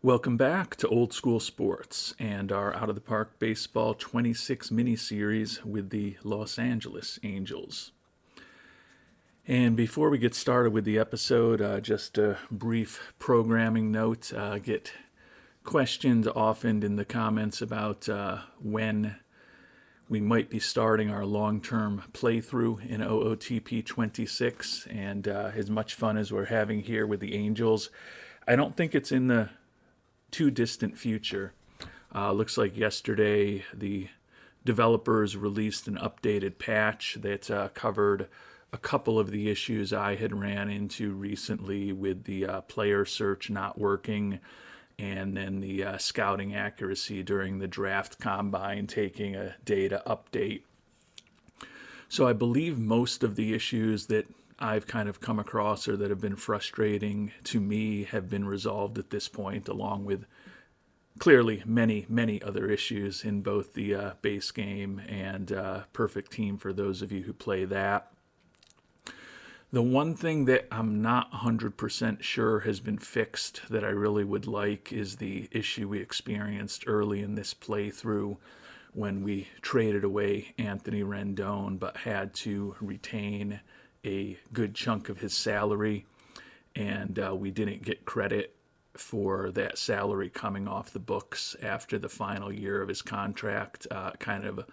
Welcome back to Old School Sports and our Out of the Park Baseball 26 mini-series with the Los Angeles Angels. And before we get started with the episode, just a brief programming note. Get questioned often in the comments about when we might be starting our long-term playthrough in OOTP 26. And as much fun as we're having here with the Angels, I don't think it's in the too distant future. Looks like yesterday the developers released an updated patch that covered a couple of the issues I had ran into recently with the player search not working, and then the scouting accuracy during the draft combine taking a data update. So I believe most of the issues that I've kind of come across or that have been frustrating to me have been resolved at this point, along with clearly many other issues in both the base game and Perfect Team for those of you who play that. The one thing that I'm not 100% sure has been fixed that I really would like is the issue we experienced early in this playthrough when we traded away Anthony Rendon but had to retain a good chunk of his salary, and we didn't get credit for that salary coming off the books after the final year of his contract. Kind of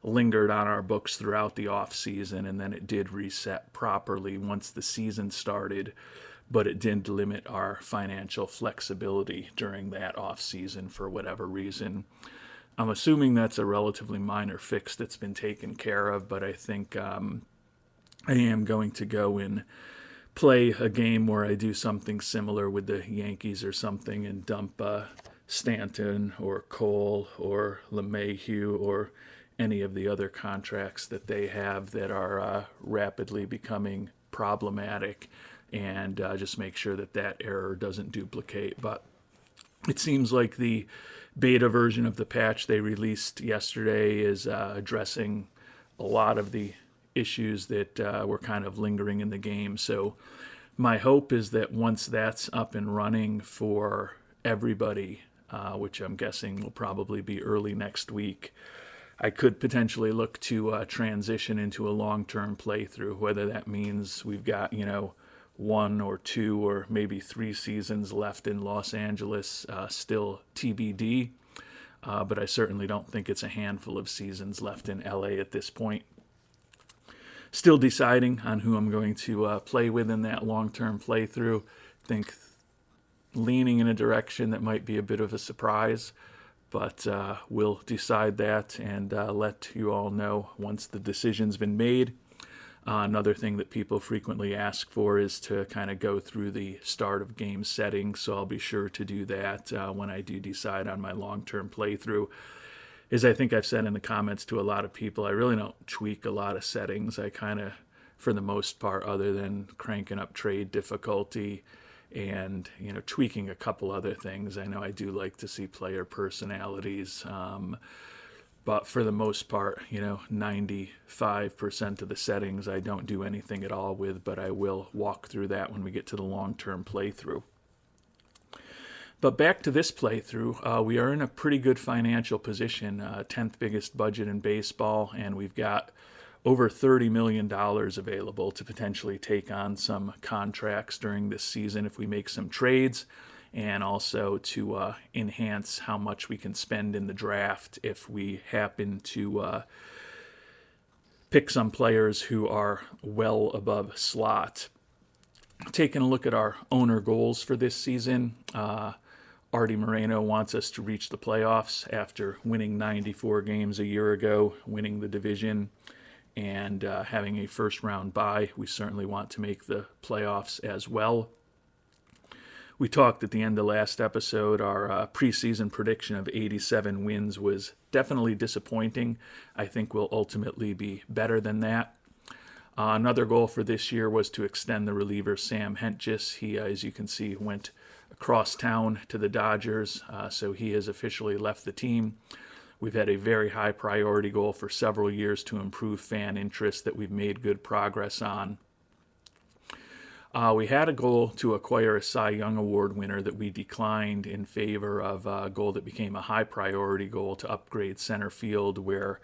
lingered on our books throughout the off season, and then it did reset properly once the season started, but it did limit our financial flexibility during that off season for whatever reason. I'm assuming that's a relatively minor fix that's been taken care of, but I think I am going to go and play a game where I do something similar with the Yankees or something and dump Stanton or Cole or LeMahieu or any of the other contracts that they have that are rapidly becoming problematic, and just make sure that that error doesn't duplicate. But it seems like the beta version of the patch they released yesterday is addressing a lot of the issues that were kind of lingering in the game. So my hope is that once that's up and running for everybody, which I'm guessing will probably be early next week, I could potentially look to transition into a long-term playthrough, whether that means we've got, 1 or 2 or maybe 3 seasons left in Los Angeles, still TBD. But I certainly don't think it's a handful of seasons left in LA at this point. Still deciding on who I'm going to play with in that long-term playthrough. Think leaning in a direction that might be a bit of a surprise, but we'll decide that and let you all know once the decision's been made. Another thing that people frequently ask for is to kind of go through the start of game settings, so I'll be sure to do that when I do decide on my long-term playthrough. As I think I've said in the comments to a lot of people, I really don't tweak a lot of settings. I kind of, for the most part, other than cranking up trade difficulty and, tweaking a couple other things. I know I do like to see player personalities, but for the most part, 95% of the settings I don't do anything at all with, but I will walk through that when we get to the long-term playthrough. But back to this playthrough, we are in a pretty good financial position, 10th biggest budget in baseball, and we've got over $30 million available to potentially take on some contracts during this season if we make some trades, and also to enhance how much we can spend in the draft if we happen to pick some players who are well above slot. Taking a look at our owner goals for this season, Artie Moreno wants us to reach the playoffs after winning 94 games a year ago, winning the division, and having a first-round bye. We certainly want to make the playoffs as well. We talked at the end of last episode, our preseason prediction of 87 wins was definitely disappointing. I think we'll ultimately be better than that. Another goal for this year was to extend the reliever Sam Hentges. He, as you can see, went across town to the Dodgers, so he has officially left the team. We've had a very high priority goal for several years to improve fan interest that we've made good progress on. We had a goal to acquire a Cy Young Award winner that we declined in favor of a goal that became a high priority goal to upgrade center field, where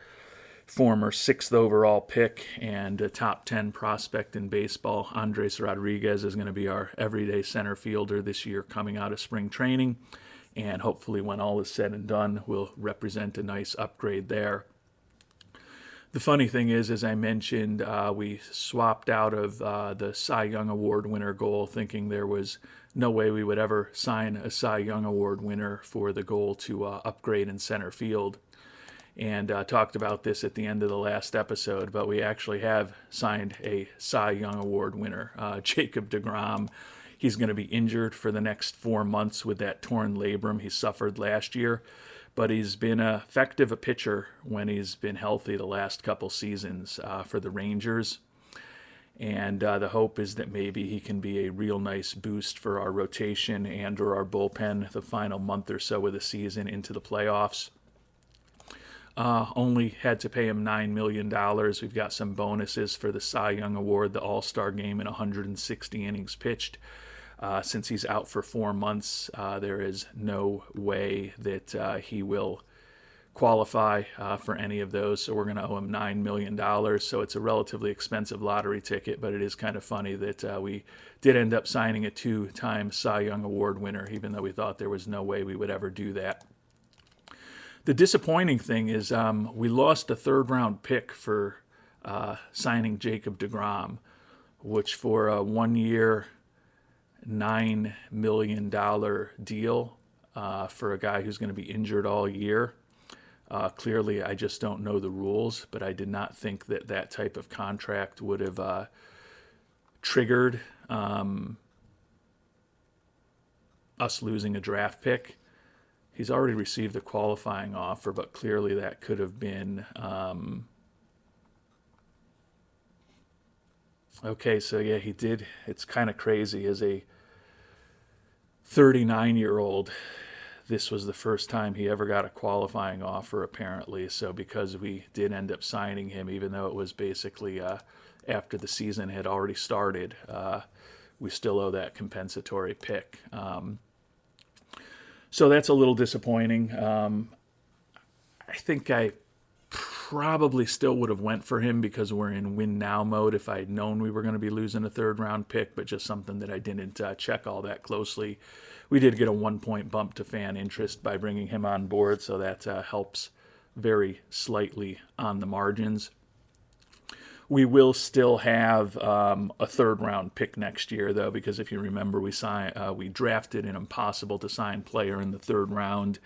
former 6th overall pick and a top 10 prospect in baseball, Andres Rodriguez, is going to be our everyday center fielder this year coming out of spring training. And hopefully when all is said and done, will represent a nice upgrade there. The funny thing is, as I mentioned, we swapped out of the Cy Young Award winner goal, thinking there was no way we would ever sign a Cy Young Award winner for the goal to upgrade in center field. And talked about this at the end of the last episode, but we actually have signed a Cy Young Award winner, Jacob deGrom. He's going to be injured for the next 4 months with that torn labrum he suffered last year, but he's been effective a pitcher when he's been healthy the last couple seasons for the Rangers. And the hope is that maybe he can be a real nice boost for our rotation and or our bullpen the final month or so of the season into the playoffs. Only had to pay him $9 million. We've got some bonuses for the Cy Young Award, the All-Star game, and 160 innings pitched. Since he's out for 4 months, there is no way that he will qualify for any of those, so we're going to owe him $9 million. So it's a relatively expensive lottery ticket, but it is kind of funny that we did end up signing a 2-time Cy Young Award winner, even though we thought there was no way we would ever do that. The disappointing thing is we lost a 3rd-round pick for signing Jacob deGrom, which for a 1-year, $9 million deal for a guy who's going to be injured all year. Clearly, I just don't know the rules, but I did not think that that type of contract would have triggered us losing a draft pick. He's already received a qualifying offer, but clearly that could have been... Okay, so yeah, he did. It's kind of crazy. As a 39-year-old, this was the first time he ever got a qualifying offer, apparently. So because we did end up signing him, even though it was basically after the season had already started, we still owe that compensatory pick. So that's a little disappointing. I think I probably still would have went for him because we're in win now mode if I had known we were going to be losing a 3rd-round pick, but just something that I didn't check all that closely. We did get a 1-point bump to fan interest by bringing him on board, so that helps very slightly on the margins. We will still have a 3rd-round pick next year, though, because if you remember, we drafted an impossible-to-sign player in the 3rd round,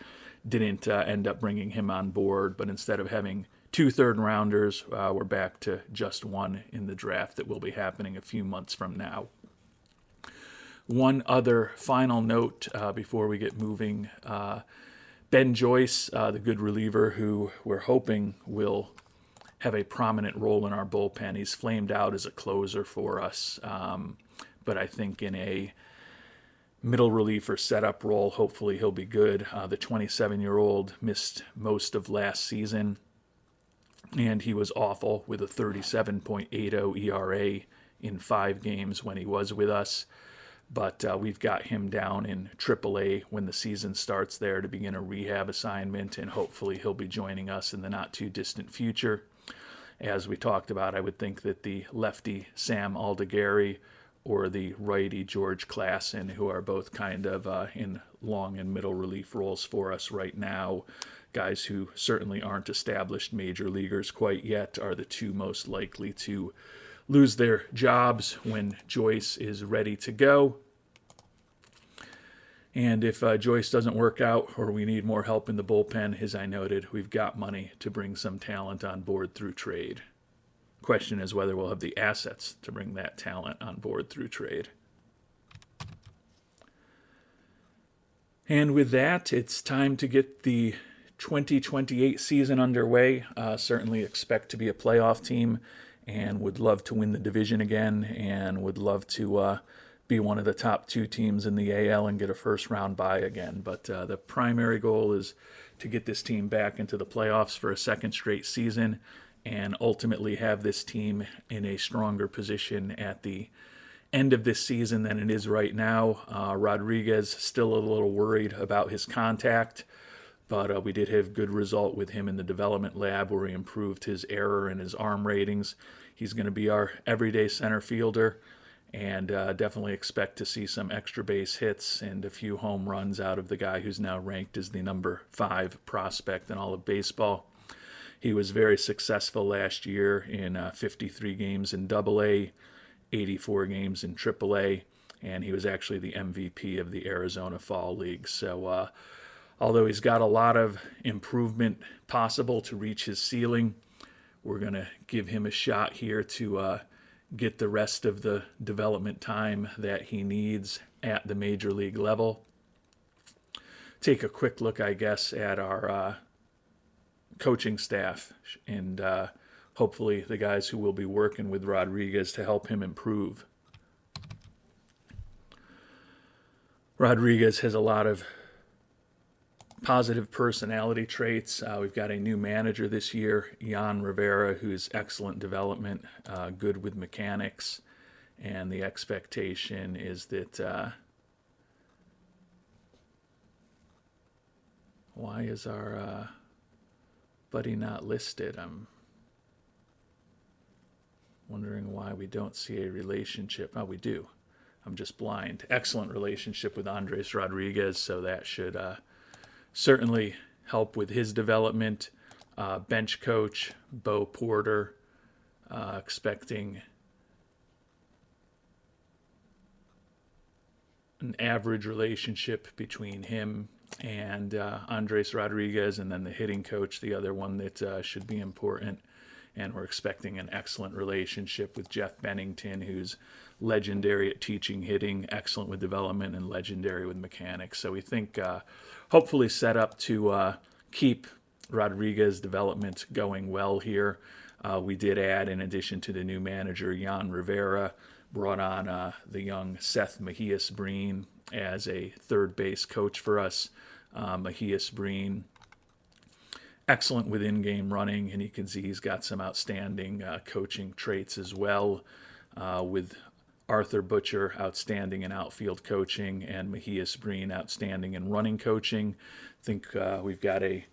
didn't end up bringing him on board, but instead of having 2 3rd-rounders, we're back to just 1 in the draft that will be happening a few months from now. One other final note before we get moving. Ben Joyce, the good reliever who we're hoping will have a prominent role in our bullpen. He's flamed out as a closer for us, but I think in a middle reliever setup role, hopefully he'll be good. The 27-year-old missed most of last season, and he was awful with a 37.80 ERA in 5 games when he was with us. But we've got him down in AAA when the season starts there to begin a rehab assignment, and hopefully he'll be joining us in the not-too-distant future. As we talked about, I would think that the lefty Sam Aldegari or the righty George Klassen, who are both kind of in long and middle relief roles for us right now, guys who certainly aren't established major leaguers quite yet, are the 2 most likely to lose their jobs when Joyce is ready to go. And if Joyce doesn't work out or we need more help in the bullpen, as I noted, we've got money to bring some talent on board through trade. Question is whether we'll have the assets to bring that talent on board through trade. And with that, it's time to get the 2028 season underway. Certainly expect to be a playoff team and would love to win the division again and would love to be one of the top 2 teams in the AL and get a first-round bye again. But the primary goal is to get this team back into the playoffs for a 2nd straight season and ultimately have this team in a stronger position at the end of this season than it is right now. Rodriguez still a little worried about his contact, but we did have good result with him in the development lab where he improved his error and his arm ratings. He's going to be our everyday center fielder, and definitely expect to see some extra base hits and a few home runs out of the guy who's now ranked as the number 5 prospect in all of baseball. He was very successful last year in 53 games in Double-A, 84 games in Triple-A, and he was actually the MVP of the Arizona Fall League. So although he's got a lot of improvement possible to reach his ceiling, we're going to give him a shot here to get the rest of the development time that he needs at the major league level. Take a quick look, I guess, at our coaching staff and hopefully the guys who will be working with Rodriguez to help him improve. Rodriguez has a lot of positive personality traits. We've got a new manager this year, Jan Rivera, who's excellent development, good with mechanics, and the expectation is that why is our buddy not listed? I'm wondering why we don't see a relationship. Oh, we do. I'm just blind. Excellent relationship with Andres Rodriguez, so that should certainly help with his development. Bench coach, Bo Porter, expecting an average relationship between him and Andres Rodriguez, and then the hitting coach, the other one that should be important. And we're expecting an excellent relationship with Jeff Bennington, who's legendary at teaching hitting, excellent with development, and legendary with mechanics. So we think hopefully set up to keep Rodriguez development going well here. We did add, in addition to the new manager, Jan Rivera, brought on the young Seth Mejias-Breen as a third base coach for us. Mejias-Breen, excellent with in-game running, and you can see he's got some outstanding coaching traits as well, with Arthur Butcher outstanding in outfield coaching and Mejias-Breen outstanding in running coaching. I think we've got a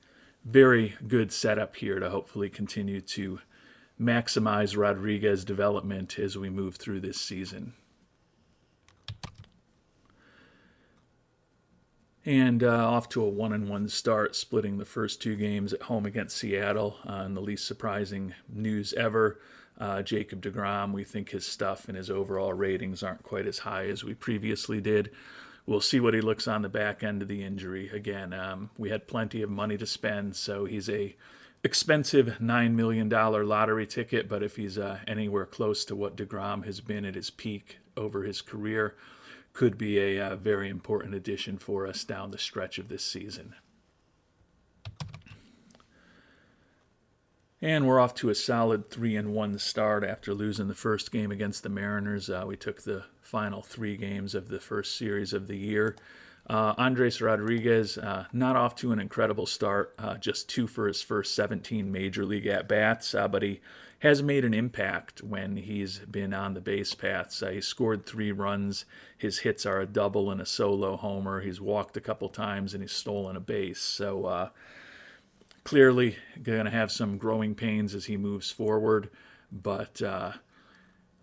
very good setup here to hopefully continue to maximize Rodriguez development as we move through this season. And off to a 1-1 start, splitting the first 2 games at home against Seattle. And the least surprising news ever, Jacob deGrom, we think his stuff and his overall ratings aren't quite as high as we previously did. We'll see what he looks on the back end of the injury. Again, we had plenty of money to spend, so he's a expensive $9 million lottery ticket, but if he's anywhere close to what deGrom has been at his peak over his career, could be a very important addition for us down the stretch of this season. And we're off to a solid 3-1 start after losing the first game against the Mariners. We took the final 3 games of the first series of the year. Andres Rodriguez, not off to an incredible start, just 2 for his first 17 major league at-bats, but he has made an impact when he's been on the base paths. He scored 3 runs. His hits are a double and a solo homer. He's walked a couple times and he's stolen a base. So clearly going to have some growing pains as he moves forward, but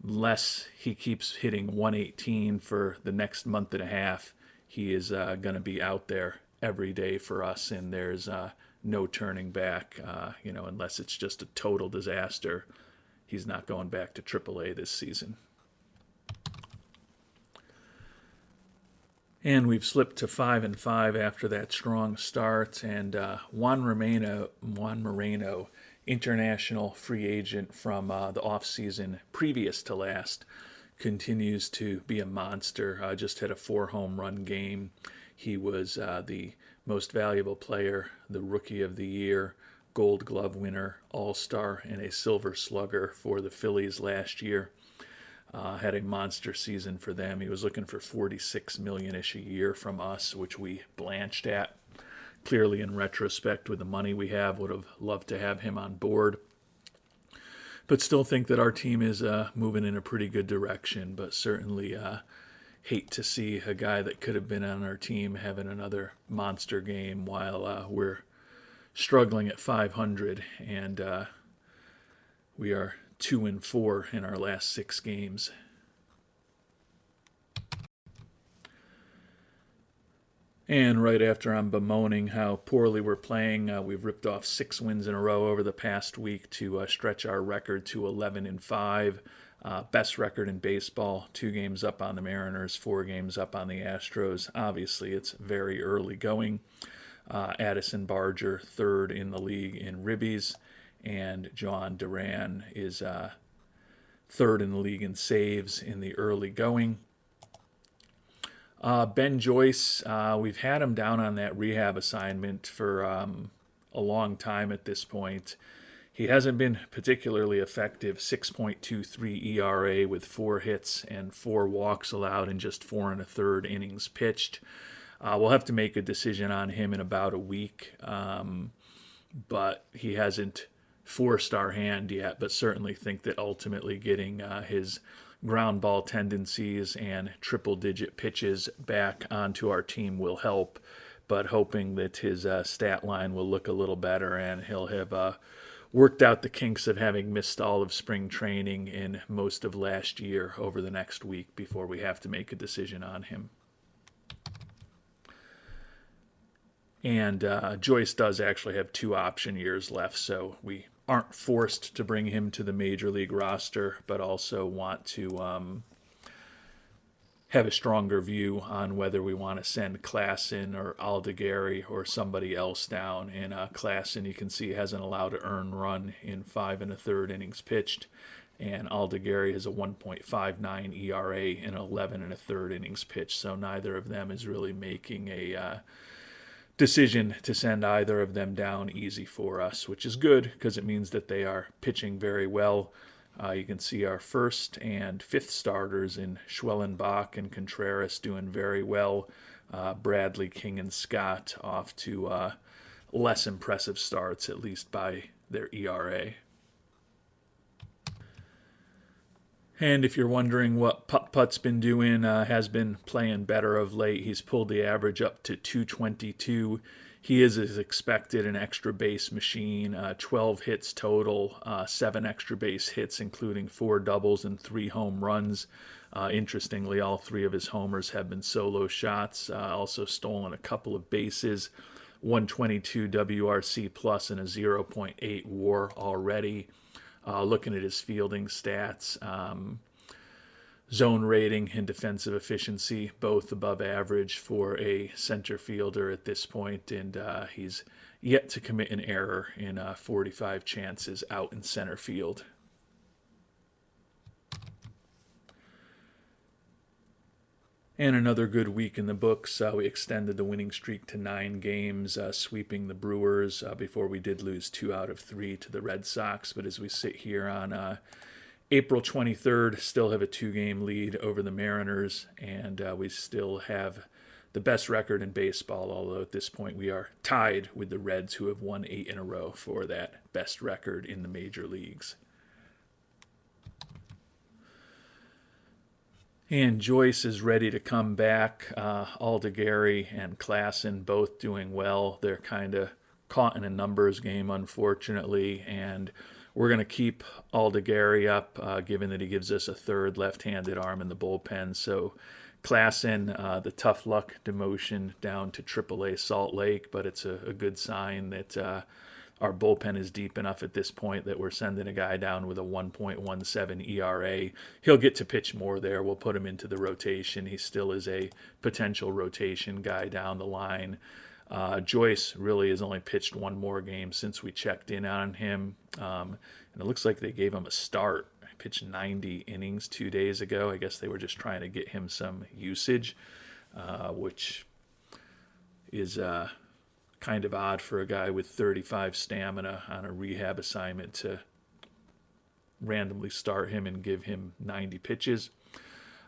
unless he keeps hitting 118 for the next month and a half, he is going to be out there every day for us, and there's no turning back. Unless it's just a total disaster, he's not going back to AAA this season. And we've slipped to 5-5 after that strong start. And Juan Moreno, international free agent from the offseason previous to last, continues to be a monster. Just had a 4 home run game. He was the most valuable player, the Rookie of the Year, Gold Glove winner, All-Star, and a Silver Slugger for the Phillies last year. Had a monster season for them. He was looking for $46 million-ish a year from us, which we blanched at. Clearly, in retrospect, with the money we have, would have loved to have him on board. but still think that our team is moving in a pretty good direction. But certainly hate to see a guy that could have been on our team having another monster game while we're struggling at 500, and we are 2-4 in our last 6 games. And right after I'm bemoaning how poorly we're playing, we've ripped off 6 wins in a row over the past week to stretch our record to 11-5. Best record in baseball, 2 games up on the Mariners, 4 games up on the Astros. Obviously, it's very early going. Addison Barger, 3rd in the league in ribbies, and John Duran is 3rd in the league in saves in the early going. Ben Joyce, we've had him down on that rehab assignment for a long time at this point. He hasn't been particularly effective, 6.23 ERA with 4 hits and 4 walks allowed in just 4 1/3 innings pitched. We'll have to make a decision on him in about a week, but he hasn't forced our hand yet, but certainly think that ultimately getting his ground ball tendencies and triple-digit pitches back onto our team will help, but hoping that his stat line will look a little better and he'll have worked out the kinks of having missed all of spring training in most of last year over the next week before we have to make a decision on him. And Joyce does actually have 2 option years left, so we aren't forced to bring him to the major league roster, but also want to have a stronger view on whether we want to send Klassen or Aldegari or somebody else down. And Klassen, you can see, hasn't allowed an earned run in 5 1/3 innings pitched, and Aldegari has a 1.59 ERA in 11 1/3 innings pitched, so neither of them is really making a decision to send either of them down easy for us, which is good because it means that they are pitching very well. You can see our 1st and 5th starters in Schwellenbach and Contreras doing very well. Bradley, King, and Scott off to less impressive starts, at least by their ERA. And if you're wondering what Putt's been doing, has been playing better of late. He's pulled the average up to 222. He is, as expected, an extra base machine. 12 hits total, 7 extra base hits, including 4 doubles and 3 home runs. Interestingly, all 3 of his homers have been solo shots. Also stolen a couple of bases. 122 WRC plus and a 0.8 WAR already. Looking at his fielding stats, zone rating and defensive efficiency, both above average for a center fielder at this point, and he's yet to commit an error in 45 chances out in center field. And another good week in the books. We extended the winning streak to 9 games, sweeping the Brewers before we did lose 2 out of 3 to the Red Sox. But as we sit here on April 23rd, still have a 2-game lead over the Mariners, and we still have the best record in baseball, although at this point we are tied with the Reds, who have won 8 in a row for that best record in the major leagues. And Joyce is ready to come back. Aldegari and Klassen both doing well. They're kind of caught in a numbers game, unfortunately, and we're going to keep Aldegari up, given that he gives us a 3rd left-handed arm in the bullpen. So Klassen, the tough luck demotion down to AAA Salt Lake, but it's a good sign that our bullpen is deep enough at this point that we're sending a guy down with a 1.17 ERA. He'll get to pitch more there. We'll put him into the rotation. He still is a potential rotation guy down the line. Joyce really has only pitched 1 more game since we checked in on him. And it looks like they gave him a start. He pitched 90 innings 2 days ago. I guess they were just trying to get him some usage, which is kind of odd for a guy with 35 stamina on a rehab assignment to randomly start him and give him 90 pitches.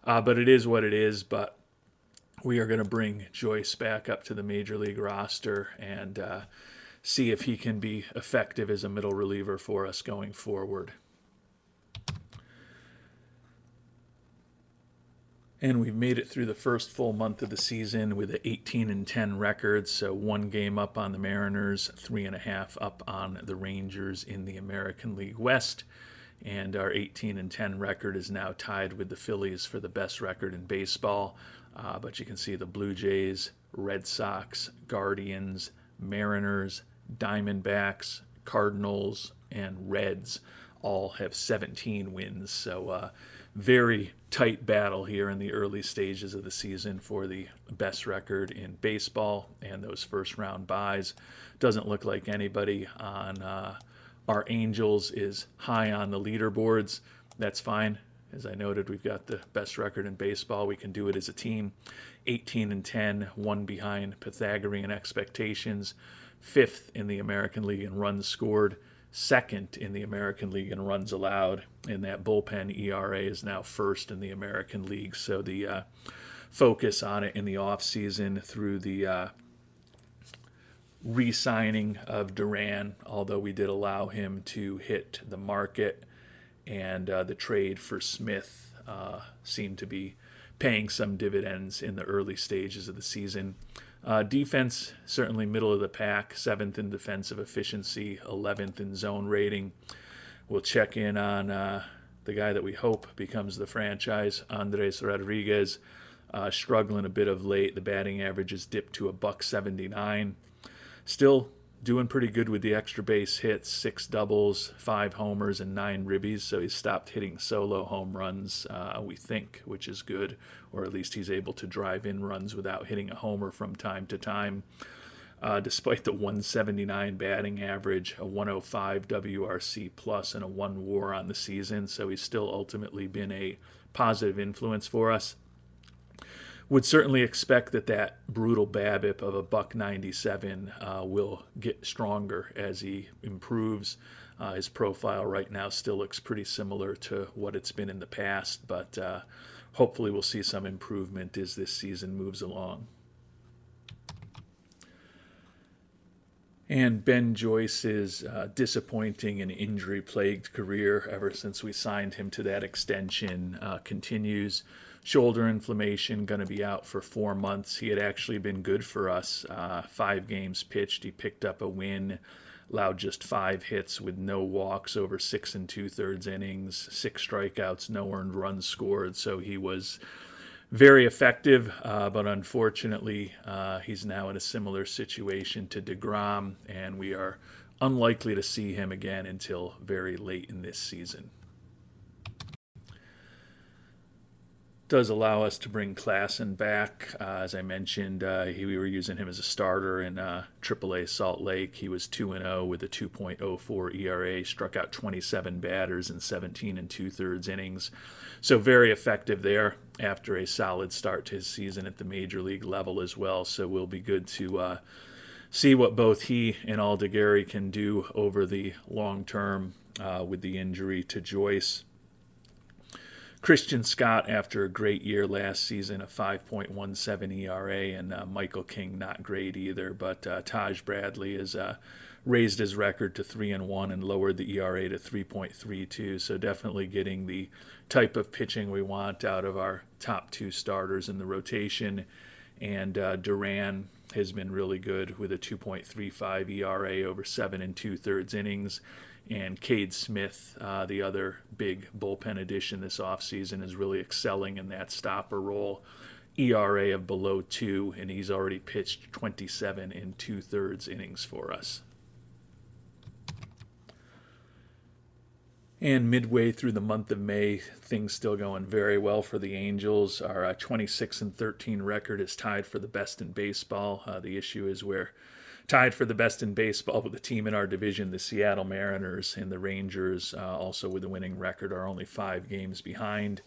But it is what it is. But we are going to bring Joyce back up to the major league roster and see if he can be effective as a middle reliever for us going forward. And we've made it through the first full month of the season with an 18-10 record. So 1 game up on the Mariners, 3.5 up on the Rangers in the American League West. And our 18-10 record is now tied with the Phillies for the best record in baseball. But you can see the Blue Jays, Red Sox, Guardians, Mariners, Diamondbacks, Cardinals, and Reds all have 17 wins. So very tight battle here in the early stages of the season for the best record in baseball and those first round byes. Doesn't look like anybody on our Angels is high on the leaderboards. That's fine. As I noted, we've got the best record in baseball. We can do it as a team. 18-10, 1 behind Pythagorean expectations, 5th in the American League in runs scored, 2nd in the American League in runs allowed, and that bullpen ERA is now 1st in the American League. So the focus on it in the offseason through the re-signing of Duran, although we did allow him to hit the market, and the trade for Smith seemed to be paying some dividends in the early stages of the season. Defense, certainly middle of the pack, 7th in defensive efficiency, 11th in zone rating. We'll check in on the guy that we hope becomes the franchise, Andres Rodriguez, struggling a bit of late. The batting average has dipped to $179. Still doing pretty good with the extra base hits, 6 doubles, 5 homers, and 9 ribbies. So he's stopped hitting solo home runs, we think, which is good, or at least he's able to drive in runs without hitting a homer from time to time. Despite the 179 batting average, a 105 WRC plus, and a 1 WAR on the season. So he's still ultimately been a positive influence for us. Would certainly expect that brutal BABIP of a $197 will get stronger as he improves. His profile right now still looks pretty similar to what it's been in the past, but hopefully we'll see some improvement as this season moves along. And Ben Joyce's disappointing and injury-plagued career ever since we signed him to that extension continues. Shoulder inflammation, going to be out for 4 months. He had actually been good for us. 5 games pitched. He picked up a win, allowed just 5 hits with no walks over 6 2/3 innings, 6 strikeouts, no earned runs scored. So he was very effective, but unfortunately, he's now in a similar situation to deGrom, and we are unlikely to see him again until very late in this season. Does allow us to bring Klassen back. As I mentioned, we were using him as a starter in AAA Salt Lake. He was 2-0 with a 2.04 ERA, struck out 27 batters in 17 2/3 innings. So very effective there after a solid start to his season at the major league level as well. So we'll be good to see what both he and Aldegari can do over the long term with the injury to Joyce. Christian Scott, after a great year last season, a 5.17 ERA, and Michael King, not great either, but Taj Bradley has raised his record to 3-1 and lowered the ERA to 3.32, so definitely getting the type of pitching we want out of our top 2 starters in the rotation. And Duran has been really good with a 2.35 ERA over 7 2/3 innings. And Cade Smith, the other big bullpen addition this offseason, is really excelling in that stopper role. ERA of below 2, and he's already pitched 27 2/3 innings for us. And midway through the month of May, things still going very well for the Angels. Our 26-13 record is tied for the best in baseball. The issue is we're tied for the best in baseball with the team in our division, the Seattle Mariners, and the Rangers, also with a winning record, are only 5 games behind.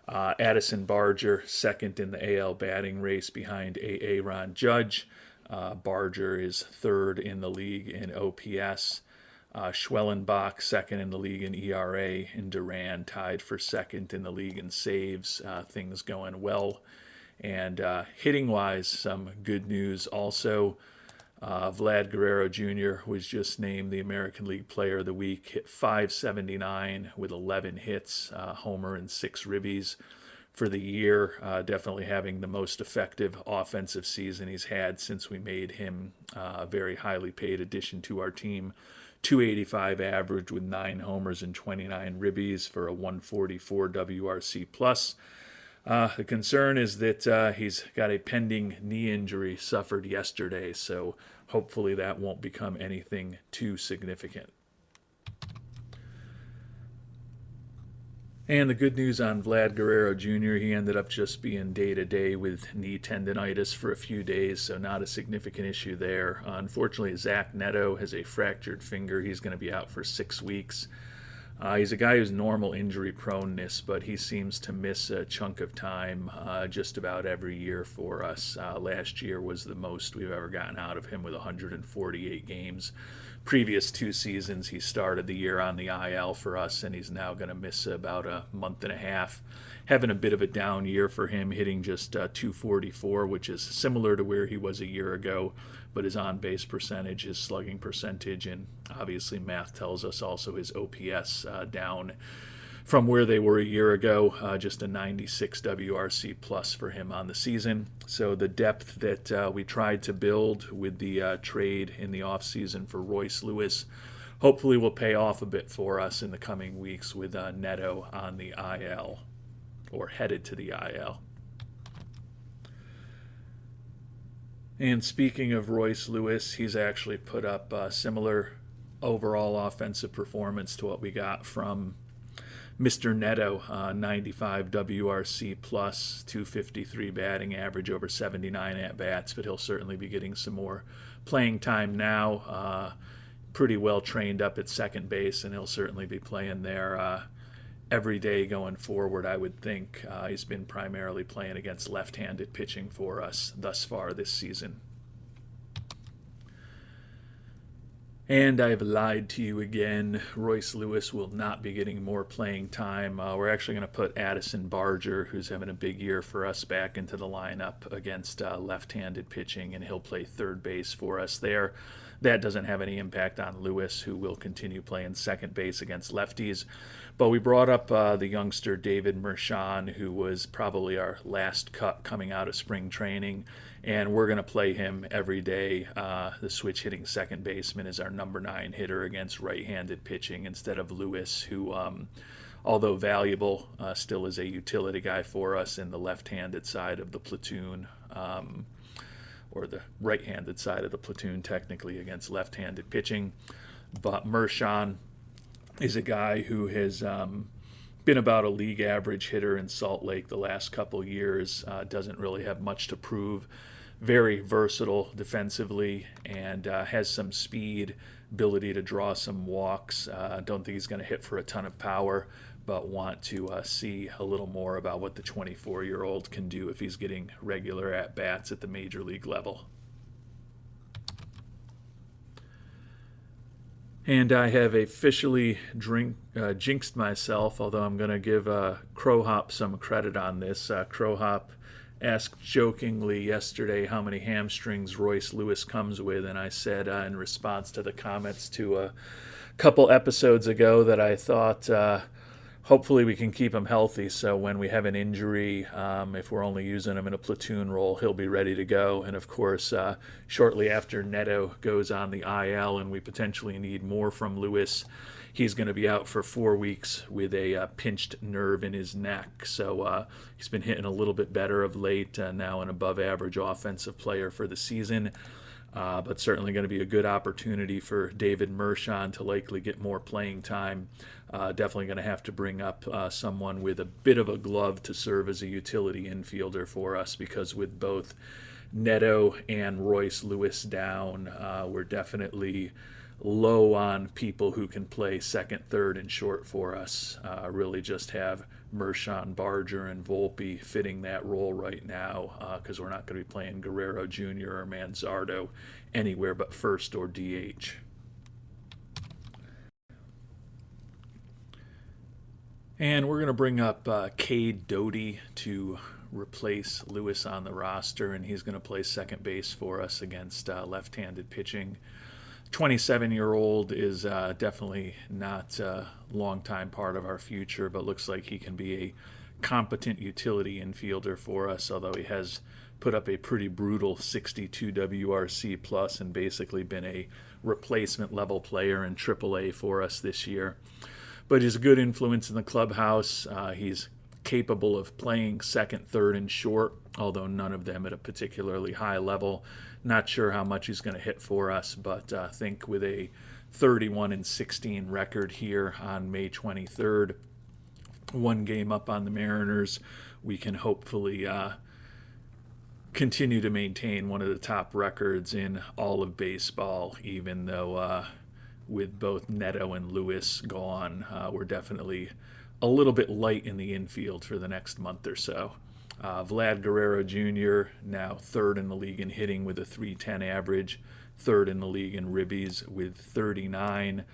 Addison Barger, 2nd in the AL batting race behind Aaron Judge. Barger is 3rd in the league in OPS. Schwellenbach, 2nd in the league in ERA, and Duran tied for 2nd in the league in saves. Things going well. And hitting-wise, some good news also. Vlad Guerrero Jr. was just named the American League Player of the Week, hit .579 with 11 hits, homer and 6 ribbies. for the year. Definitely having the most effective offensive season he's had since we made him a very highly paid addition to our team. 285 average with 9 homers and 29 ribbies for a 144 WRC plus. The concern is that he's got a pending knee injury suffered yesterday, so hopefully that won't become anything too significant. And the good news on Vlad Guerrero Jr., he ended up just being day-to-day with knee tendonitis for a few days, so not a significant issue there. Unfortunately, Zach Neto has a fractured finger. He's going to be out for 6 weeks. He's a guy who's normal injury proneness, but he seems to miss a chunk of time just about every year for us. Last year was the most we've ever gotten out of him with 148 games. Previous 2 seasons, he started the year on the IL for us, and he's now going to miss about a month and a half. Having a bit of a down year for him, hitting just 244, which is similar to where he was a year ago, but his on-base percentage, his slugging percentage, and obviously math tells us also his OPS down from where they were a year ago, just a 96 WRC plus for him on the season. So the depth that we tried to build with the trade in the offseason for Royce Lewis hopefully will pay off a bit for us in the coming weeks with Neto on the IL, or headed to the IL. And speaking of Royce Lewis, he's actually put up a similar overall offensive performance to what we got from Mr. Neto, 95 WRC plus, 253 batting average, over 79 at-bats, but he'll certainly be getting some more playing time now. Pretty well trained up at second base, and he'll certainly be playing there every day going forward, I would think. He's been primarily playing against left-handed pitching for us thus far this season. And I've lied to you again. Royce Lewis will not be getting more playing time. We're actually going to put Addison Barger, who's having a big year for us, back into the lineup against left-handed pitching, and he'll play third base for us there. That doesn't have any impact on Lewis, who will continue playing second base against lefties. But we brought up the youngster David Mershon, who was probably our last cut coming out of spring training, and we're going to play him every day. The switch hitting second baseman is our number 9 hitter against right-handed pitching instead of Lewis, who, although valuable, still is a utility guy for us in the left-handed side of the platoon, or the right-handed side of the platoon technically against left-handed pitching. But Mershon is a guy who has been about a league average hitter in Salt Lake the last couple years. Doesn't really have much to prove. Very versatile defensively, and has some speed, ability to draw some walks. Don't think he's going to hit for a ton of power, but want to see a little more about what the 24-year-old can do if he's getting regular at-bats at the major league level. And I have officially jinxed myself, although I'm going to give Crowhop some credit on this. Crowhop asked jokingly yesterday how many hamstrings Royce Lewis comes with, and I said in response to the comments to a couple episodes ago that I thought hopefully we can keep him healthy, so when we have an injury, if we're only using him in a platoon role, he'll be ready to go. And of course, shortly after Neto goes on the IL and we potentially need more from Lewis, he's going to be out for 4 weeks with a pinched nerve in his neck. So he's been hitting a little bit better of late, now an above-average offensive player for the season. But certainly going to be a good opportunity for David Mershon to likely get more playing time. Definitely going to have to bring up someone with a bit of a glove to serve as a utility infielder for us, because with both Neto and Royce Lewis down, we're definitely low on people who can play second, third, and short for us. Really just have Mershon, Barger, and Volpe fitting that role right now, because we're not going to be playing Guerrero Jr. or Manzardo anywhere but first or DH. And we're going to bring up Cade Doty to replace Lewis on the roster, and he's going to play second base for us against left-handed pitching. 27-year-old is definitely not a long-time part of our future, but looks like he can be a competent utility infielder for us, although he has put up a pretty brutal 62 WRC plus and basically been a replacement level player in AAA for us this year. But he's a good influence in the clubhouse. He's capable of playing second, third, and short, although none of them at a particularly high level. Not sure how much he's going to hit for us, but I think with a 31-16 record here on May 23rd, one game up on the Mariners, we can hopefully continue to maintain one of the top records in all of baseball, even though with both Neto and Lewis gone, we're definitely a little bit light in the infield for the next month or so. Vlad Guerrero Jr., now third in the league in hitting with a .310 average, third in the league in ribbies with 39.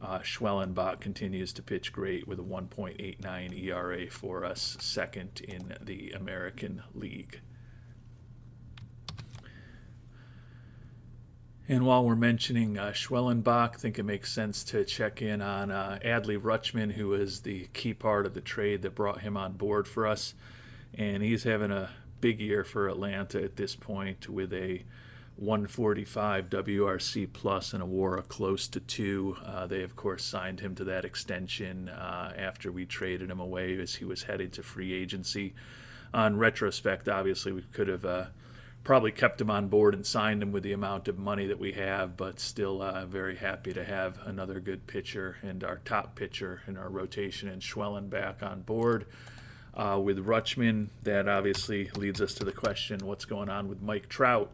Schwellenbach continues to pitch great with a 1.89 ERA for us, second in the American League. And while we're mentioning Schwellenbach, I think it makes sense to check in on Adley Rutschman, who is the key part of the trade that brought him on board for us. And he's having a big year for Atlanta at this point with a 145 WRC plus and a WAR close to 2. They, of course, signed him to that extension after we traded him away as he was headed to free agency. On retrospect, obviously, we could have probably kept him on board and signed him with the amount of money that we have, but still very happy to have another good pitcher and our top pitcher in our rotation and Schwellenbach on board. With Rutschman, that obviously leads us to the question, what's going on with Mike Trout,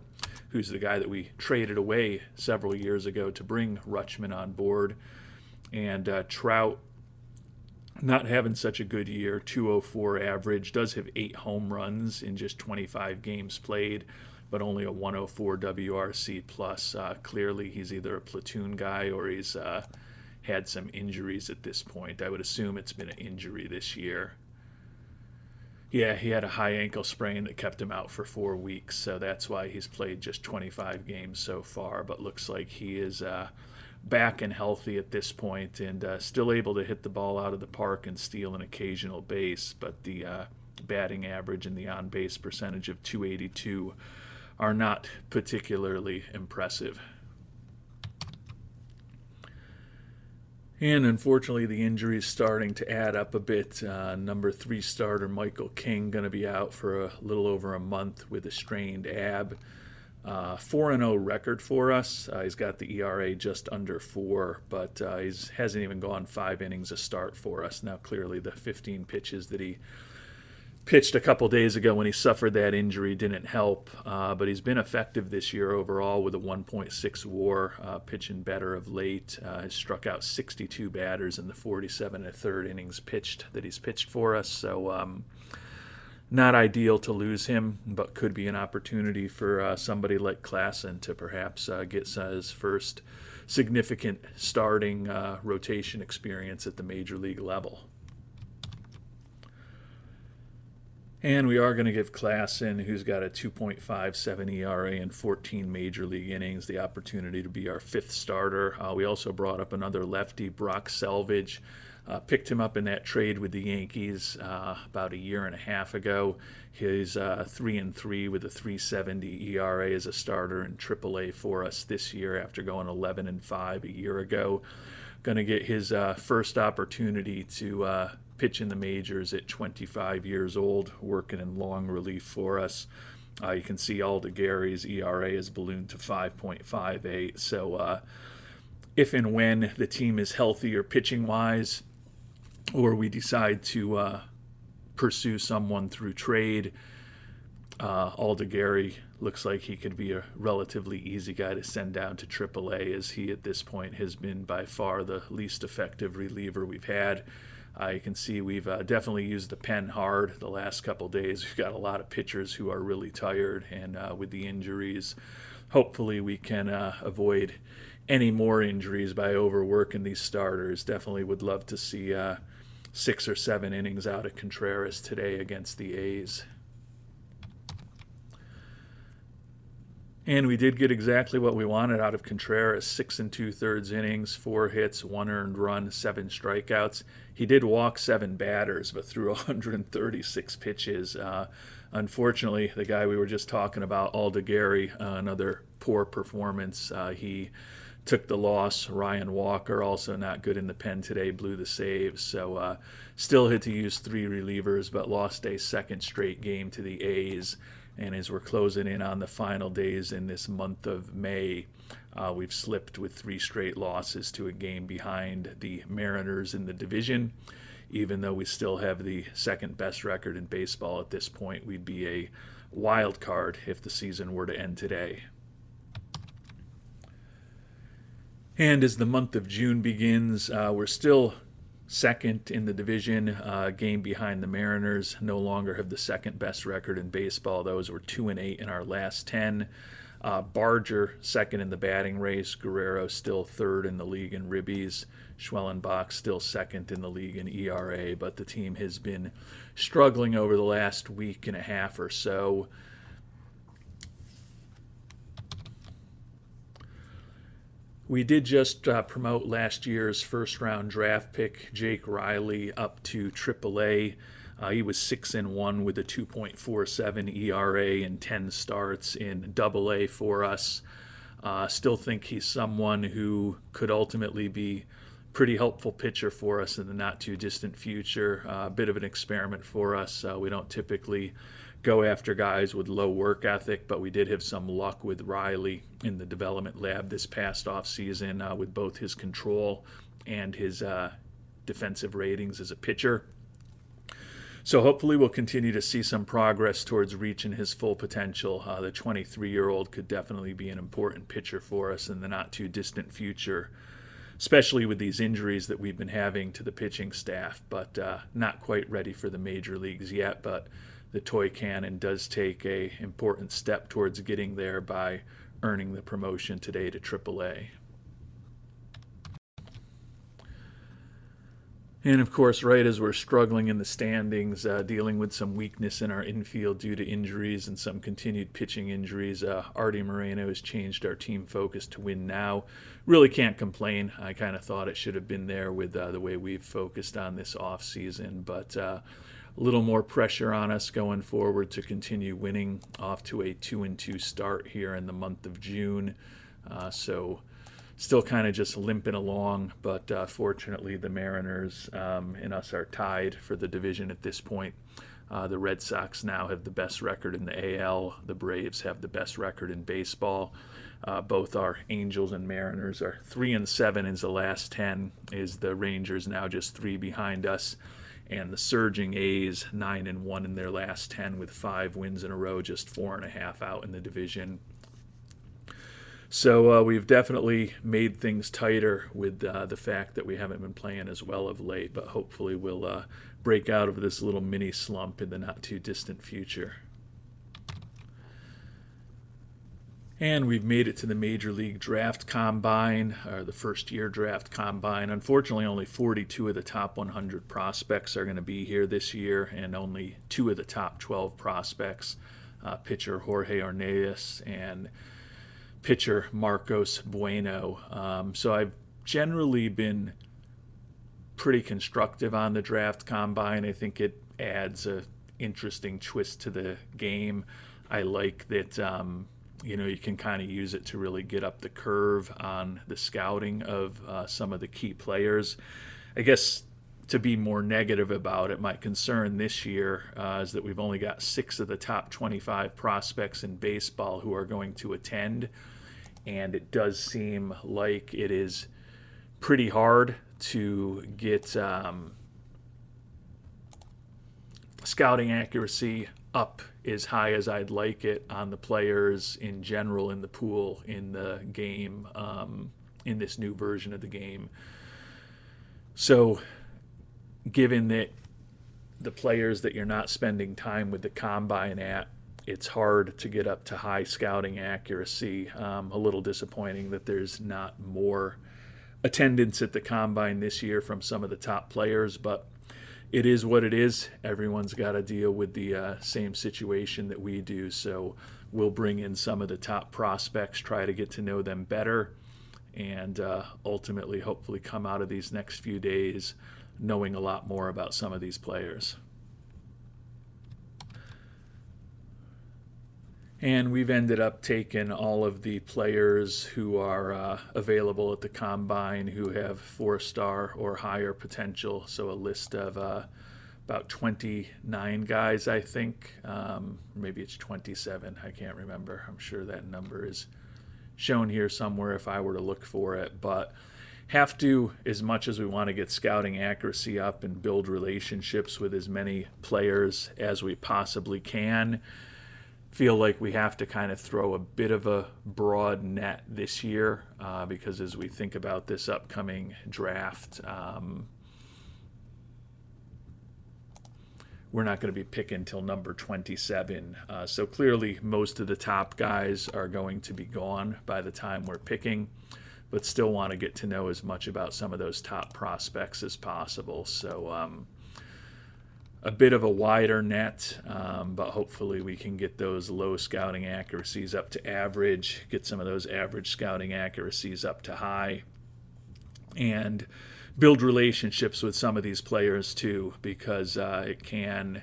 who's the guy that we traded away several years ago to bring Rutschman on board. And Trout, not having such a good year, 204 average, does have 8 home runs in just 25 games played, but only a 104 WRC plus. Clearly, he's either a platoon guy or he's had some injuries at this point. I would assume it's been an injury this year. Yeah, he had a high ankle sprain that kept him out for 4 weeks, so that's why he's played just 25 games so far, but looks like he is back and healthy at this point and still able to hit the ball out of the park and steal an occasional base, but the batting average and the on-base percentage of .282 are not particularly impressive. And unfortunately, the injury is starting to add up a bit. Number 3 starter Michael King going to be out for a little over a month with a strained ab. 4-0 record for us. He's got the ERA just under 4, but he hasn't even gone 5 innings a start for us. Now, clearly, the 15 pitches that he pitched a couple days ago when he suffered that injury didn't help, but he's been effective this year overall with a 1.6 WAR, pitching better of late. Has struck out 62 batters in the 47 1/3 innings pitched that he's pitched for us, so not ideal to lose him, but could be an opportunity for somebody like Klassen to perhaps get his first significant starting rotation experience at the major league level. And we are going to give Klassen, who's got a 2.57 ERA and 14 major league innings, the opportunity to be our 5th starter. We also brought up another lefty, Brock Selvage. Picked him up in that trade with the Yankees about a year and a half ago. He's 3-3 with a 3.70 ERA as a starter in AAA for us this year after going 11-5 a year ago. Going to get his first opportunity to pitch in the majors at 25 years old, working in long relief for us. You can see Alda Gary's ERA has ballooned to 5.58. So if and when the team is healthy or pitching-wise, or we decide to pursue someone through trade, Alda Gary looks like he could be a relatively easy guy to send down to AAA, as he at this point has been by far the least effective reliever we've had. You can see we've definitely used the pen hard the last couple days. We've got a lot of pitchers who are really tired, and with the injuries, hopefully we can avoid any more injuries by overworking these starters. Definitely would love to see 6 or 7 innings out of Contreras today against the A's. And we did get exactly what we wanted out of Contreras. 6 2/3 innings, 4 hits, 1 earned run, 7 strikeouts. He did walk 7 batters, but threw 136 pitches. Unfortunately, the guy we were just talking about, Aldegari, another poor performance. He took the loss. Ryan Walker, also not good in the pen today, blew the saves. So still had to use 3 relievers, but lost a second straight game to the A's. And as we're closing in on the final days in this month of May, we've slipped with 3 straight losses to a game behind the Mariners in the division. Even though we still have the second best record in baseball at this point, we'd be a wild card if the season were to end today. And as the month of June begins, we're still second in the division, game behind the Mariners. No longer have the second best record in baseball. Those were 2-8 in our last 10. Barger second in the batting race. Guerrero still third in the league in ribbies. Schwellenbach still second in the league in ERA, but the team has been struggling over the last week and a half or so. We did just promote last year's first-round draft pick, Jake Riley, up to AAA. He was 6-1 with a 2.47 ERA and 10 starts in AA for us. Still think he's someone who could ultimately be pretty helpful pitcher for us in the not-too-distant future. A bit of an experiment for us. We don't typically go after guys with low work ethic, but we did have some luck with Riley in the development lab this past offseason with both his control and his defensive ratings as a pitcher. So hopefully we'll continue to see some progress towards reaching his full potential. The 23-year-old could definitely be an important pitcher for us in the not-too-distant future, especially with these injuries that we've been having to the pitching staff, but not quite ready for the major leagues yet. But the toy cannon does take an important step towards getting there by earning the promotion today to AAA. And of course, right as we're struggling in the standings, dealing with some weakness in our infield due to injuries and some continued pitching injuries, Artie Moreno has changed our team focus to win now. Really can't complain. I kind of thought it should have been there with the way we've focused on this offseason, but a little more pressure on us going forward to continue winning, off to a 2-2 start here in the month of June. So still kind of just limping along, but fortunately the Mariners and us are tied for the division at this point. The Red Sox now have the best record in the AL. The Braves have the best record in baseball. Both our Angels and Mariners are 3-7 in the last 10, is the Rangers now just 3 behind us. And the surging A's 9-1 in their last 10 with 5 wins in a row, just 4.5 out in the division. So we've definitely made things tighter with the fact that we haven't been playing as well of late, but hopefully we'll break out of this little mini slump in the not-too-distant future. And we've made it to the Major League Draft Combine, or the first-year Draft Combine. Unfortunately, only 42 of the top 100 prospects are going to be here this year, and only 2 of the top 12 prospects, pitcher Jorge Ornelas and pitcher Marcos Bueno. So I've generally been pretty constructive on the Draft Combine. I think it adds an interesting twist to the game. I like that you can kind of use it to really get up the curve on the scouting of some of the key players. I guess to be more negative about it, my concern this year is that we've only got 6 of the top 25 prospects in baseball who are going to attend, and it does seem like it is pretty hard to get scouting accuracy up as high as I'd like it on the players in general in the pool in the game, in this new version of the game. So given that the players that you're not spending time with the combine at, it's hard to get up to high scouting accuracy. A little disappointing that there's not more attendance at the combine this year from some of the top players, but it is what it is. Everyone's got to deal with the same situation that we do, so we'll bring in some of the top prospects, try to get to know them better, and ultimately, hopefully, come out of these next few days knowing a lot more about some of these players. And we've ended up taking all of the players who are available at the Combine who have 4-star or higher potential. So a list of about 29 guys, I think. Maybe it's 27. I can't remember. I'm sure that number is shown here somewhere if I were to look for it. But have to, as much as we want to get scouting accuracy up and build relationships with as many players as we possibly can, feel like we have to kind of throw a bit of a broad net this year because as we think about this upcoming draft, we're not going to be picking till number 27. So clearly most of the top guys are going to be gone by the time we're picking, but still want to get to know as much about some of those top prospects as possible. So a bit of a wider net, but hopefully we can get those low scouting accuracies up to average, get some of those average scouting accuracies up to high, and build relationships with some of these players too, because it can,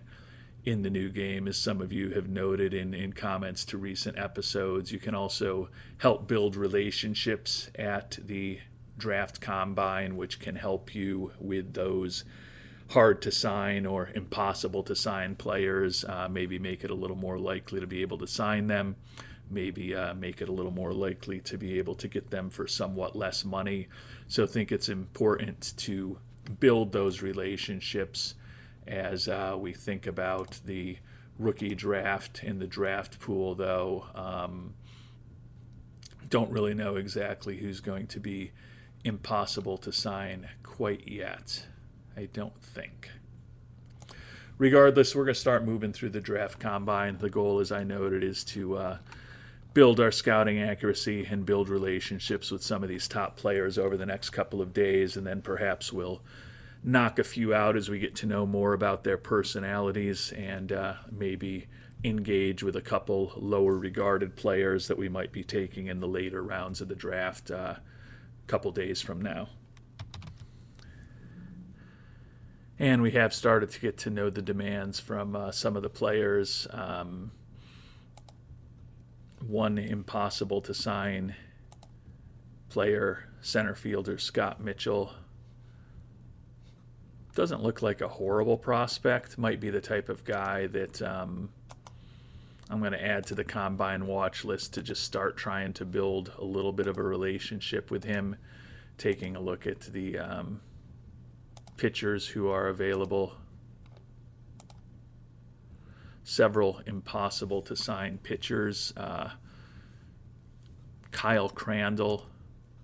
in the new game, as some of you have noted in comments to recent episodes, you can also help build relationships at the draft combine, which can help you with those hard to sign or impossible to sign players, maybe make it a little more likely to be able to sign them, maybe make it a little more likely to be able to get them for somewhat less money. So I think it's important to build those relationships as we think about the rookie draft. In the draft pool, though, don't really know exactly who's going to be impossible to sign quite yet. I don't think. Regardless, we're going to start moving through the draft combine. The goal, as I noted, is to build our scouting accuracy and build relationships with some of these top players over the next couple of days, and then perhaps we'll knock a few out as we get to know more about their personalities and maybe engage with a couple lower regarded players that we might be taking in the later rounds of the draft a couple days from now. And we have started to get to know the demands from some of the players. One impossible to sign player, center fielder Scott Mitchell. Doesn't look like a horrible prospect. Might be the type of guy that I'm going to add to the Combine watch list to just start trying to build a little bit of a relationship with him. Taking a look at the pitchers who are available. Several impossible to sign pitchers. Kyle Crandall,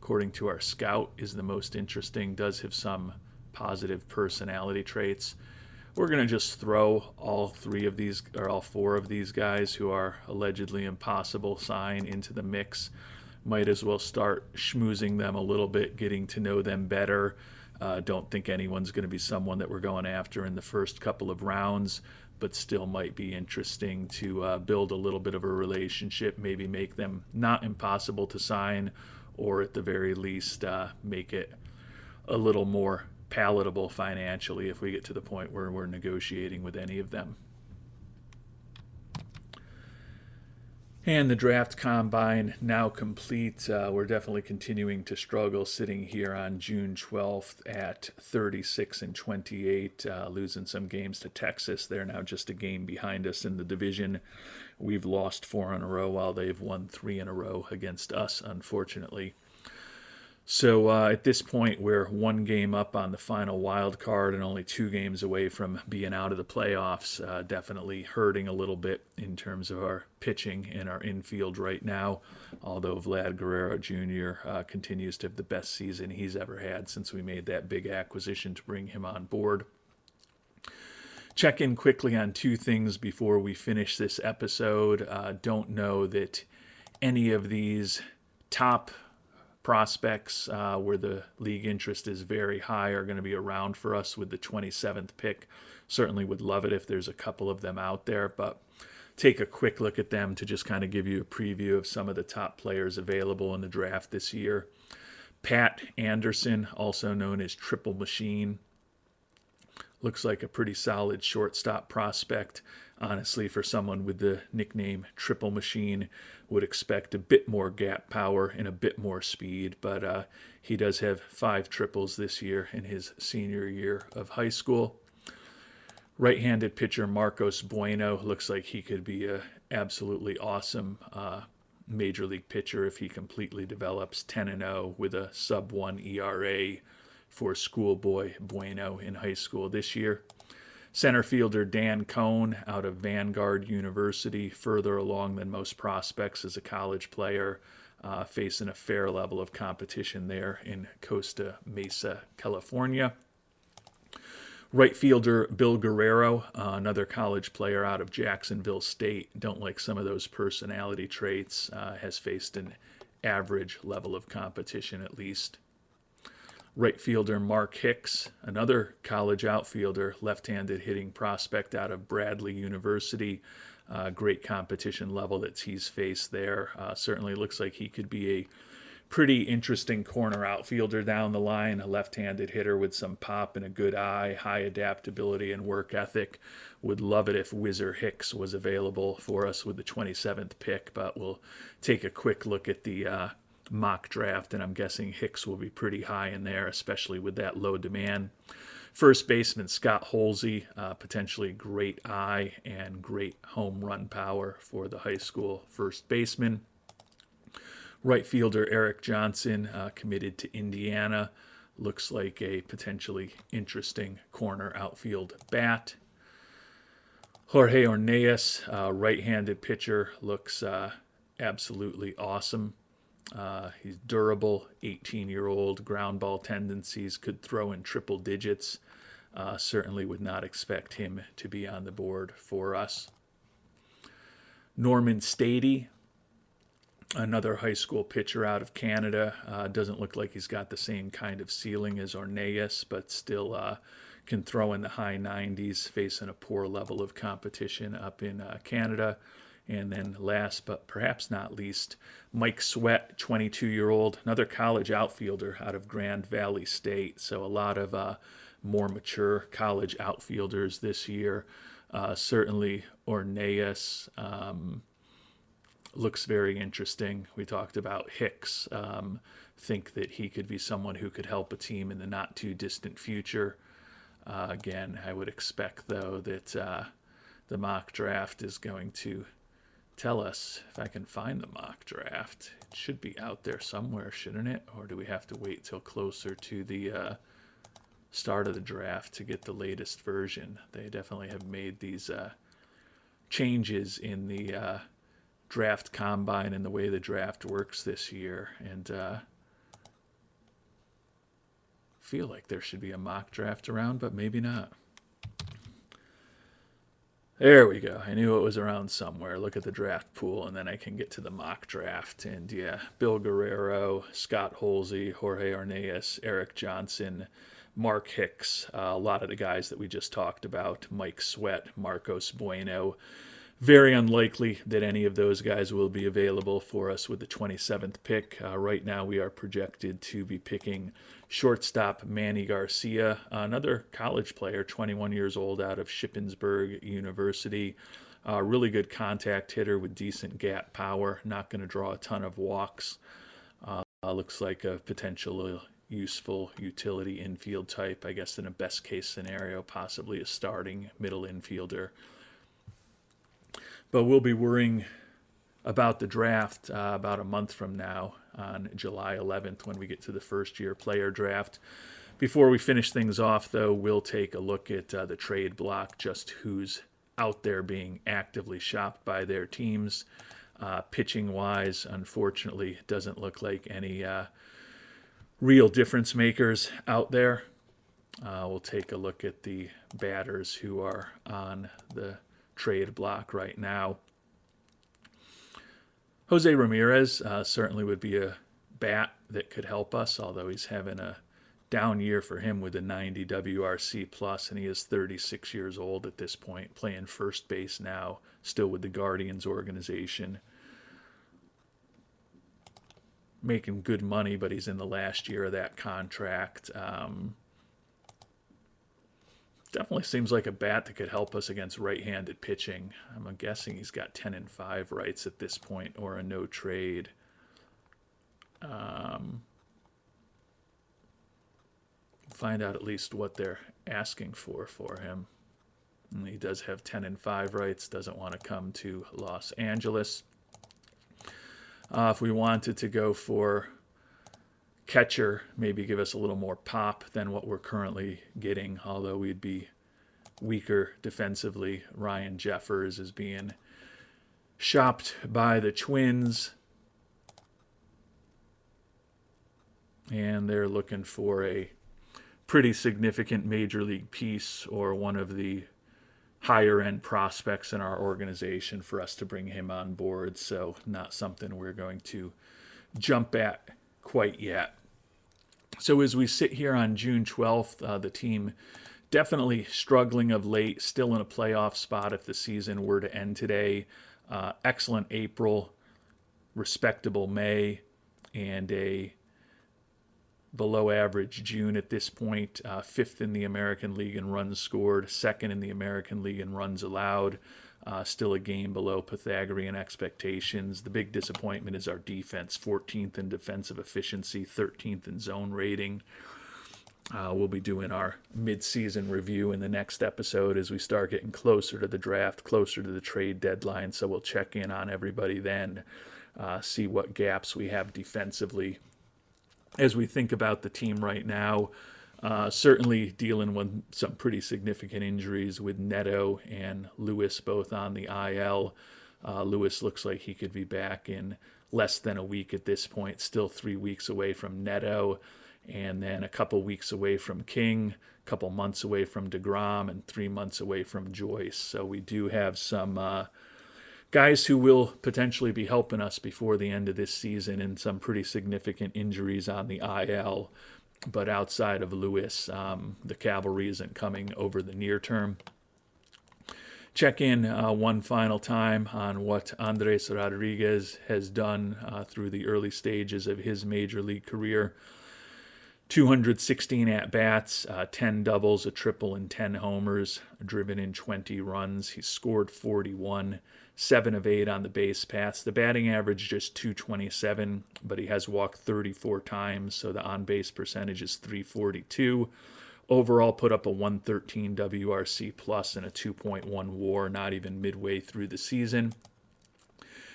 according to our scout, is the most interesting, does have some positive personality traits. We're going to just throw all 4 of these guys who are allegedly impossible sign into the mix. Might as well start schmoozing them a little bit, getting to know them better. Don't think anyone's going to be someone that we're going after in the first couple of rounds, but still might be interesting to build a little bit of a relationship, maybe make them not impossible to sign, or at the very least make it a little more palatable financially if we get to the point where we're negotiating with any of them. And the draft combine now complete. We're definitely continuing to struggle sitting here on June 12th at 36-28, losing some games to Texas. They're now just a game behind us in the division. We've lost 4 in a row while they've won 3 in a row against us, unfortunately. So at this point, we're 1 game up on the final wild card and only 2 games away from being out of the playoffs. Definitely hurting a little bit in terms of our pitching and our infield right now, although Vlad Guerrero Jr. Continues to have the best season he's ever had since we made that big acquisition to bring him on board. Check in quickly on 2 things before we finish this episode. Don't know that any of these top prospects where the league interest is very high are going to be around for us with the 27th pick. Certainly would love it if there's a couple of them out there, but take a quick look at them to just kind of give you a preview of some of the top players available in the draft this year. Pat Anderson, also known as Triple Machine, looks like a pretty solid shortstop prospect. Honestly, for someone with the nickname Triple Machine, would expect a bit more gap power and a bit more speed, but he does have 5 triples this year in his senior year of high school. Right-handed pitcher Marcos Bueno looks like he could be a absolutely awesome major league pitcher if he completely develops. 10-0 with a sub-1 ERA for schoolboy Bueno in high school this year. Center fielder Dan Cohn out of Vanguard University, further along than most prospects as a college player, facing a fair level of competition there in Costa Mesa, California. Right fielder Bill Guerrero, another college player out of Jacksonville State. Don't like some of those personality traits. Has faced an average level of competition at least. Right fielder Mark Hicks, another college outfielder, left-handed hitting prospect out of Bradley University. Great competition level that he's faced there. Certainly looks like he could be a pretty interesting corner outfielder down the line, a left-handed hitter with some pop and a good eye, high adaptability and work ethic. Would love it if Whizzer Hicks was available for us with the 27th pick, but we'll take a quick look at the mock draft, and I'm guessing Hicks will be pretty high in there, especially with that low demand. First baseman Scott Holsey, potentially great eye and great home run power for the high school first baseman. Right fielder Eric Johnson, committed to Indiana, looks like a potentially interesting corner outfield bat. Jorge Orneas, right-handed pitcher, looks absolutely awesome. He's durable, 18-year-old, ground ball tendencies, could throw in triple digits. Certainly would not expect him to be on the board for us. Norman Stady, another high school pitcher out of Canada. Doesn't look like he's got the same kind of ceiling as Orneas, but still can throw in the high 90s, facing a poor level of competition up in Canada. And then last but perhaps not least, Mike Sweat, 22-year-old, another college outfielder out of Grand Valley State. So a lot of more mature college outfielders this year. Certainly Orneas looks very interesting. We talked about Hicks. Think that he could be someone who could help a team in the not too distant future. Again, I would expect, though, that the mock draft is going to tell us, if I can find the mock draft. It should be out there somewhere, shouldn't it? Or do we have to wait till closer to the start of the draft to get the latest version? They definitely have made these changes in the draft combine and the way the draft works this year. And feel like there should be a mock draft around, but maybe not. There we go. I knew it was around somewhere. Look at the draft pool, and then I can get to the mock draft. And yeah, Bill Guerrero, Scott Holsey, Jorge Orneas, Eric Johnson, Mark Hicks, a lot of the guys that we just talked about, Mike Sweat, Marcos Bueno. Very unlikely that any of those guys will be available for us with the 27th pick. Right now we are projected to be picking shortstop Manny Garcia, another college player, 21 years old, out of Shippensburg University. Really good contact hitter with decent gap power, not going to draw a ton of walks. Looks like a potential useful utility infield type, I guess in a best case scenario, possibly a starting middle infielder. But we'll be worrying about the draft about a month from now on July 11th when we get to the first-year player draft. Before we finish things off, though, we'll take a look at the trade block, just who's out there being actively shopped by their teams. Pitching-wise, unfortunately, doesn't look like any real difference makers out there. We'll take a look at the batters who are on the trade block right now. Jose Ramirez certainly would be a bat that could help us, although he's having a down year for him with a 90 WRC plus, and he is 36 years old at this point, playing first base now, still with the Guardians organization. Making good money, but he's in the last year of that contract. Definitely seems like a bat that could help us against right-handed pitching. I'm guessing he's got 10-5 rights at this point, or a no trade. Find out at least what they're asking for him. And he does have 10-5 rights. Doesn't want to come to Los Angeles. If we wanted to go for catcher, maybe give us a little more pop than what we're currently getting, although we'd be weaker defensively. Ryan Jeffers is being shopped by the Twins, and they're looking for a pretty significant major league piece or one of the higher end prospects in our organization for us to bring him on board. So not something we're going to jump at quite yet. So as we sit here on June 12th, the team definitely struggling of late, still in a playoff spot if the season were to end today. Excellent April, respectable May, and a below average June at this point. Fifth in the American League in runs scored, second in the American League in runs allowed. Still a game below Pythagorean expectations. The big disappointment is our defense, 14th in defensive efficiency, 13th in zone rating. We'll be doing our mid-season review in the next episode as we start getting closer to the draft, closer to the trade deadline. So we'll check in on everybody then, see what gaps we have defensively. As we think about the team right now, certainly dealing with some pretty significant injuries with Neto and Lewis both on the IL. Lewis looks like he could be back in less than a week at this point, still 3 weeks away from Neto, and then a couple weeks away from King, a couple months away from deGrom, and 3 months away from Joyce. So we do have some guys who will potentially be helping us before the end of this season, and some pretty significant injuries on the IL. But outside of Lewis, the cavalry isn't coming over the near term. Check in one final time on what Andres Rodriguez has done through the early stages of his major league career. 216 at-bats, 10 doubles, a triple, and 10 homers, driven in 20 runs. He's scored 41, 7 of 8 on the base paths. The batting average just 227, but he has walked 34 times, so the on-base percentage is 342. Overall put up a 113 WRC plus and a 2.1 WAR, not even midway through the season.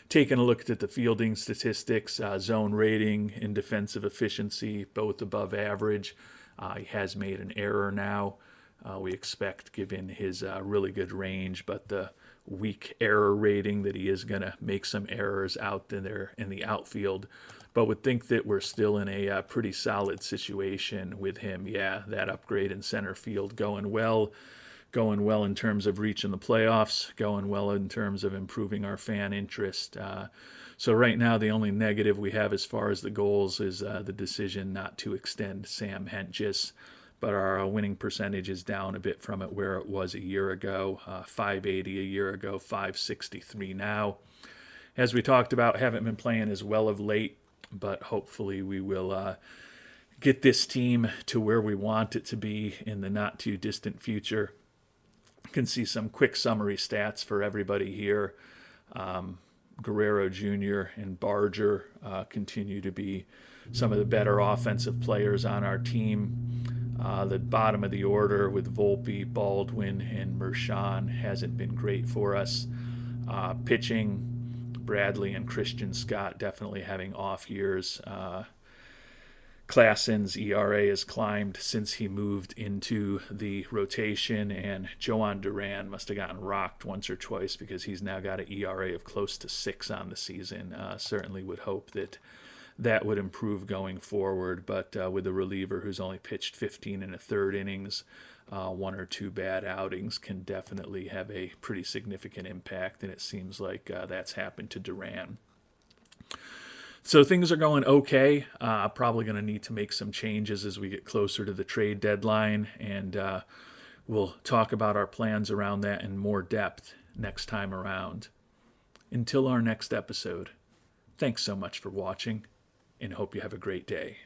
Taking a look at the fielding statistics, zone rating and defensive efficiency, both above average. He has made an error now, we expect, given his really good range, but the weak error rating that he is going to make some errors out there in the outfield. But would think that we're still in a pretty solid situation with him. Yeah, that upgrade in center field going well in terms of reaching the playoffs, going well in terms of improving our fan interest. So right now, the only negative we have as far as the goals is the decision not to extend Sam Hentges. But our winning percentage is down a bit from it where it was a year ago, 580 a year ago, 563 now. As we talked about, haven't been playing as well of late, but hopefully we will get this team to where we want it to be in the not too distant future. You can see some quick summary stats for everybody here. Guerrero Jr. and Barger continue to be some of the better offensive players on our team. The bottom of the order with Volpe, Baldwin, and Mershon hasn't been great for us. Pitching, Bradley and Christian Scott definitely having off years. Klassen's ERA has climbed since he moved into the rotation, and Joan Duran must have gotten rocked once or twice because he's now got an ERA of close to 6 on the season. Certainly would hope that would improve going forward, but with a reliever who's only pitched 15 1/3 innings, 1 or 2 bad outings can definitely have a pretty significant impact, and it seems like that's happened to Duran. So things are going okay. Probably going to need to make some changes as we get closer to the trade deadline, and we'll talk about our plans around that in more depth next time around. Until our next episode, thanks so much for watching, and hope you have a great day.